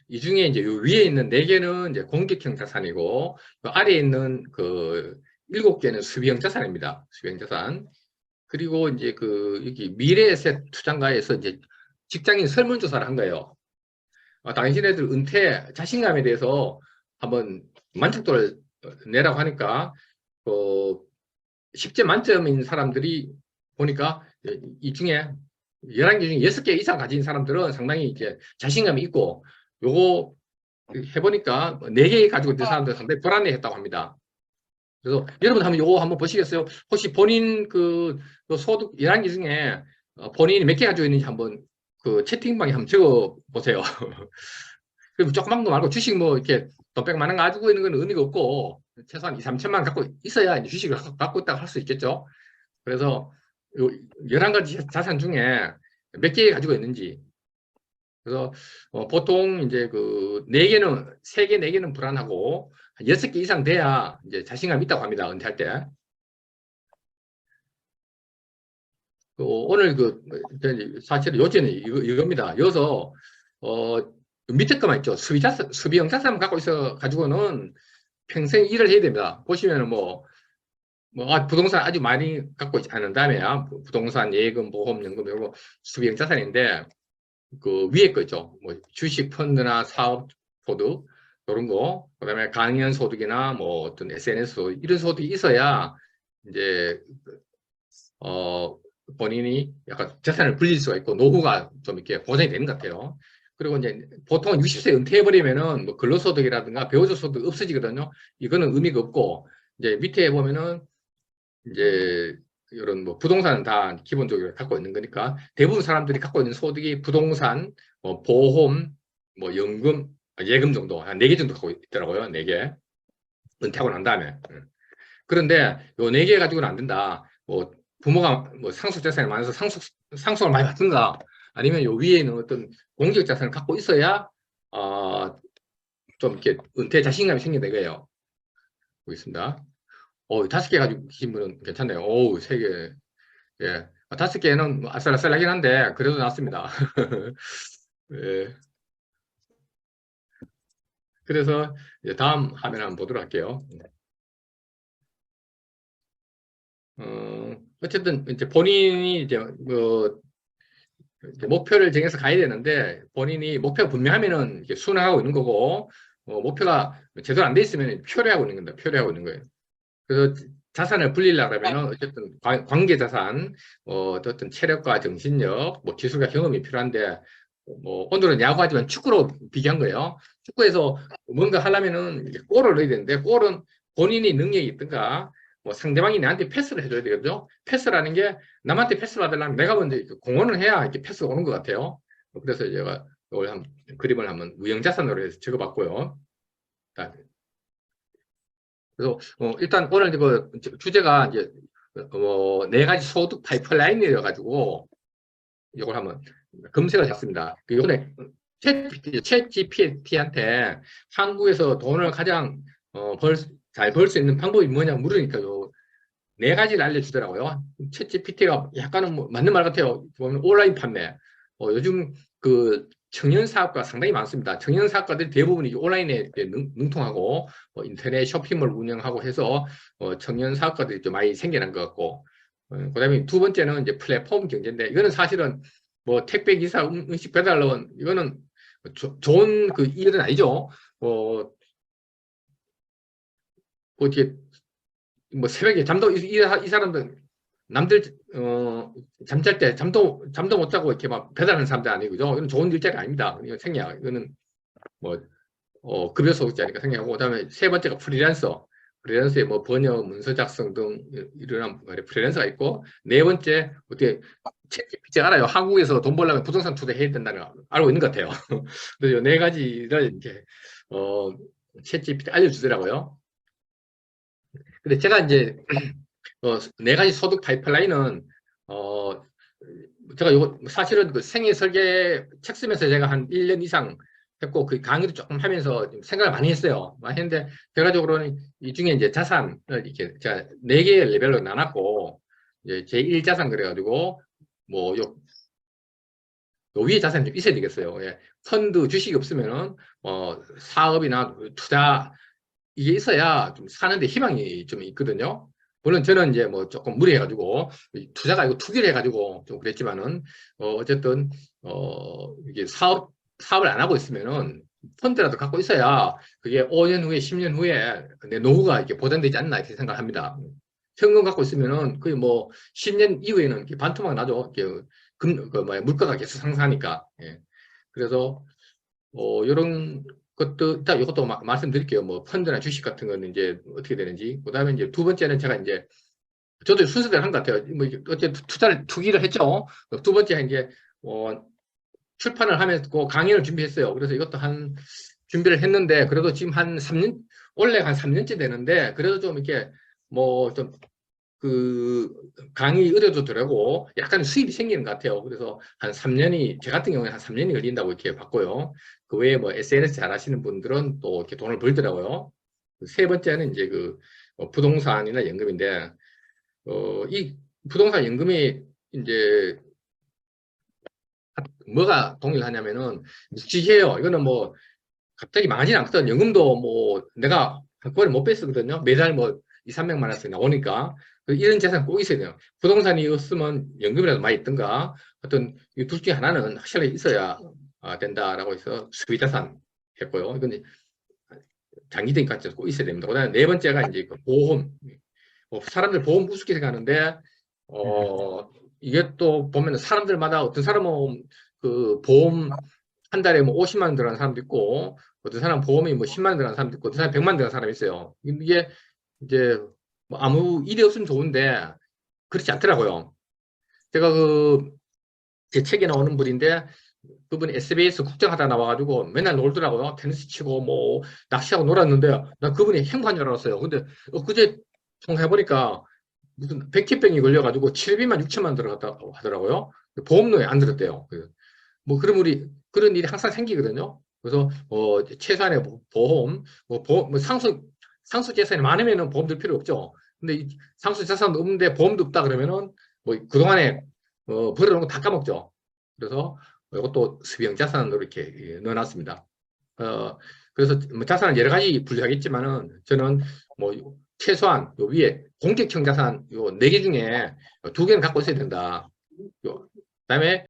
이 중에 이제 요 위에 있는 4개는 이제 공격형 자산이고, 요 아래에 있는 그 7개는 수비형 자산입니다. 수비형 자산. 그리고 이제 그 여기 미래에셋 투자가에서 이제 직장인 설문조사를 한 거예요. 당신네들 은퇴 자신감에 대해서 한번 만족도를 내라고 하니까, 10점 만점인 사람들이 보니까 이 중에 11개 중에 6개 이상 가진 사람들은 상당히 이제 자신감이 있고, 요거 해보니까 4개 가지고 있는 사람들은 상당히 불안해했다고 합니다. 그래서 여러분 한번 요거 한번 보시겠어요? 혹시 본인 그 소득 11개 중에 본인이 몇 개 가지고 있는지 한번 그 채팅방에 한번 적어 보세요. 그리고 조그만 거 말고 주식 뭐 이렇게 돈 100만 원 가지고 있는 건 의미가 없고, 최소한 2, 3천만 원 갖고 있어야 이제 주식을 갖고 있다고 할 수 있겠죠. 그래서 요 11가지 자산 중에 몇 개 가지고 있는지. 그래서 보통 이제 그 4개는, 3개, 4개는 불안하고, 한 6개 이상 돼야 이제 자신감 있다고 합니다. 은퇴할 때. 오늘 사실은 요지는 이겁니다. 이어서, 밑에 거만 있죠. 수비형 자산 갖고 있어 가지고는 평생 일을 해야 됩니다. 보시면은 부동산 아주 많이 갖고 있지 않은 다음에, 부동산, 예금, 보험, 연금, 이거 수비형 자산인데, 그 위에 거 있죠. 뭐 주식 펀드나 사업 소득, 이런 거, 그 다음에 강연 소득이나 뭐 어떤 SNS 소득, 이런 소득이 있어야 이제, 본인이 약간 재산을 불릴 수가 있고, 노후가 좀 이렇게 보장이 되는 것 같아요. 그리고 이제 보통 60세 은퇴해버리면은 뭐 근로소득이라든가 배우자 소득 없어지거든요. 이거는 의미가 없고, 이제 밑에 보면은 이제 이런 뭐 부동산은 다 기본적으로 갖고 있는 거니까, 대부분 사람들이 갖고 있는 소득이 부동산, 보험, 뭐 연금, 예금 정도, 한 4개 정도 갖고 있더라고요. 4개. 은퇴하고 난 다음에. 그런데 요 4개 가지고는 안 된다. 뭐 부모가 뭐 상속 자산이 많아서 상속을 많이 받든가, 아니면 요 위에 있는 어떤 공적 자산을 갖고 있어야 좀 이렇게 은퇴 자신감이 생긴다 이거예요. 보겠습니다. 5개 가지고 계신 분은 괜찮네요. 3개. 예. 5개는 뭐 아슬아슬하긴 한데, 그래도 낫습니다. 예. 그래서 이제 다음 화면 한번 보도록 할게요. 어쨌든 이제 본인이 이제 이제 목표를 정해서 가야 되는데, 본인이 목표가 분명하면은 이렇게 순항하고 있는 거고, 목표가 제대로 안 돼 있으면 표류하고 있는 겁니다. 표류하고 있는 거예요. 그래서 자산을 불리려고 하면 어쨌든 관계 자산, 어떤 체력과 정신력, 뭐 기술과 경험이 필요한데, 뭐 오늘은 야구하지만 축구로 비교한 거예요. 축구에서 뭔가 하려면은 골을 넣어야 되는데, 골은 본인이 능력이 있든가, 뭐 상대방이 나한테 패스를 해줘야 되거든요. 패스라는 게, 남한테 패스 받으려면 내가 먼저 공헌을 해야 이렇게 패스가 오는 것 같아요. 그래서 제가 이걸 그림을 한번 무형자산으로 해서 적어봤고요. 그래서 일단 오늘 그 주제가 이제 4가지 소득 파이프라인이라 가지고 이걸 한번 검색을 했습니다. 이번에 챗 GPT한테 한국에서 돈을 가장 잘 벌 수 있는 방법이 뭐냐 물으니까요, 4가지를 알려주더라고요. 챗 GPT가 약간은 뭐 맞는 말 같아요. 보면 온라인 판매. 요즘 그 청년 사업가 상당히 많습니다. 청년 사업가들 대부분이 온라인에 능통하고, 인터넷 쇼핑몰 운영하고 해서 청년 사업가들이 좀 많이 생겨난 것 같고, 그다음에 2번째는 이제 플랫폼 경제인데, 이거는 사실은 뭐 택배 기사, 음식 배달원, 이거는 좋은 그 일은 아니죠. 어떻게 뭐 새벽에 이 사람들 남들 잠잘 때 잠도 못 자고 이렇게 막 배달하는 사람들 아니고요. 이건 좋은 일자리 아닙니다. 이건 생략. 이거는 뭐 급여 소득자니까 생략하고, 그다음에 3번째가 프리랜서. 프리랜서에 뭐 번역, 문서 작성 등 이런 프리랜서가 있고, 4번째 어떻게 챗GPT 알아요. 한국에서 돈 벌려면 부동산 투자해야 된다는 거 알고 있는 것 같아요. 그래서 4가지를 이제 챗GPT 알려주더라고요. 근데 제가 이제 4가지 소득 파이프라인은 제가 요거 사실은 그 생애 설계 책 쓰면서 제가 한 1년 이상 했고, 그 강의도 조금 하면서 생각을 많이 했어요. 많이 했는데, 결과적으로는 이 중에 이제 자산을 이렇게 제가 4개의 레벨로 나눴고, 이제 제1자산 그래가지고, 뭐, 요 위에 자산이 좀 있어야 되겠어요. 예. 펀드 주식이 없으면은 사업이나 투자 이게 있어야 좀 사는데 희망이 좀 있거든요. 물론 저는 이제 뭐 조금 무리해가지고 투자가 아니고 투기를 해가지고 좀 그랬지만은 어쨌든 이게 사업을 안 하고 있으면은 펀드라도 갖고 있어야 그게 5년 후에 10년 후에 내 노후가 이렇게 보장되지 않나 이렇게 생각합니다. 현금 갖고 있으면은 거의 뭐 10년 이후에는 이렇게 반토막 나죠. 이렇게 물가가 계속 상승하니까. 예. 그래서 이런 것도 일단 이것도 말씀드릴게요. 뭐 펀드나 주식 같은 거는 이제 어떻게 되는지. 그다음에 이제 두 번째는 제가 이제 저도 순서대로 한 것 같아요. 뭐 어째 투기를 했죠. 두 번째 이제 출판을 하면서 강연을 준비했어요. 그래서 이것도 준비를 했는데 그래도 지금 한 3년 올해가 한 3년째 되는데 그래도 좀 이렇게 뭐 좀 강의 의뢰도 들어가고 약간 수입이 생기는 것 같아요. 그래서 한 3년이, 제 같은 경우에 한 3년이 걸린다고 이렇게 봤고요. 그 외에 뭐 SNS 잘 하시는 분들은 또 이렇게 돈을 벌더라고요. 세 번째는 이제 부동산이나 연금인데, 이 부동산 연금이 이제 뭐가 동일하냐면은 묵직해요. 이거는 뭐 갑자기 망하지는 않거든. 연금도 뭐 내가 한꺼번에 못 뺐거든요. 매달 뭐 2, 300만 원씩 나오니까. 이런 재산 꼭 있어야 돼요. 부동산이 없으면 연금이라도 많이 있든가 어떤 이 둘 중에 하나는 확실하게 있어야 된다라고 해서 수비자산 했고요. 이건 장기적인 가치가 꼭 있어야 됩니다. 그다음에 네 번째가 이제 보험. 사람들 보험 우습게 생각하는데 이게 또 보면 사람들마다 어떤 사람은 그 보험 한 달에 뭐 50만 원 들어가는 사람도 있고 어떤 사람 보험이 뭐 10만 원 들어가는 사람도 있고 어떤 사람 100만 원 들어가는 사람이 있어요. 이게 이제 뭐 아무 일이 없으면 좋은데 그렇지 않더라고요. 제가 제 책에 나오는 분인데 그분이 SBS 국장하다 나와가지고 맨날 놀더라고요. 테니스 치고 뭐 낚시하고 놀았는데 난 그분이 행복한 줄 알았어요. 근데 그제 통해보니까 무슨 백혈병이 걸려가지고 700만 6천만 들어갔다고 하더라고요. 보험료에 안 들었대요. 뭐 그런 일이 항상 생기거든요. 그래서 최소한의 보험, 뭐 상수 재산이 많으면은 보험 들 필요 없죠. 근데 이 상수 재산도 없는데 보험도 없다 그러면은 뭐 그동안에 벌어놓은 거 다 까먹죠. 그래서 이것도 수비형 자산으로 이렇게 넣어놨습니다. 그래서 뭐 자산은 여러 가지 분류하겠지만은 저는 뭐 최소한 요 위에 공격형 자산 요 4개 중에 2개는 갖고 있어야 된다. 그다음에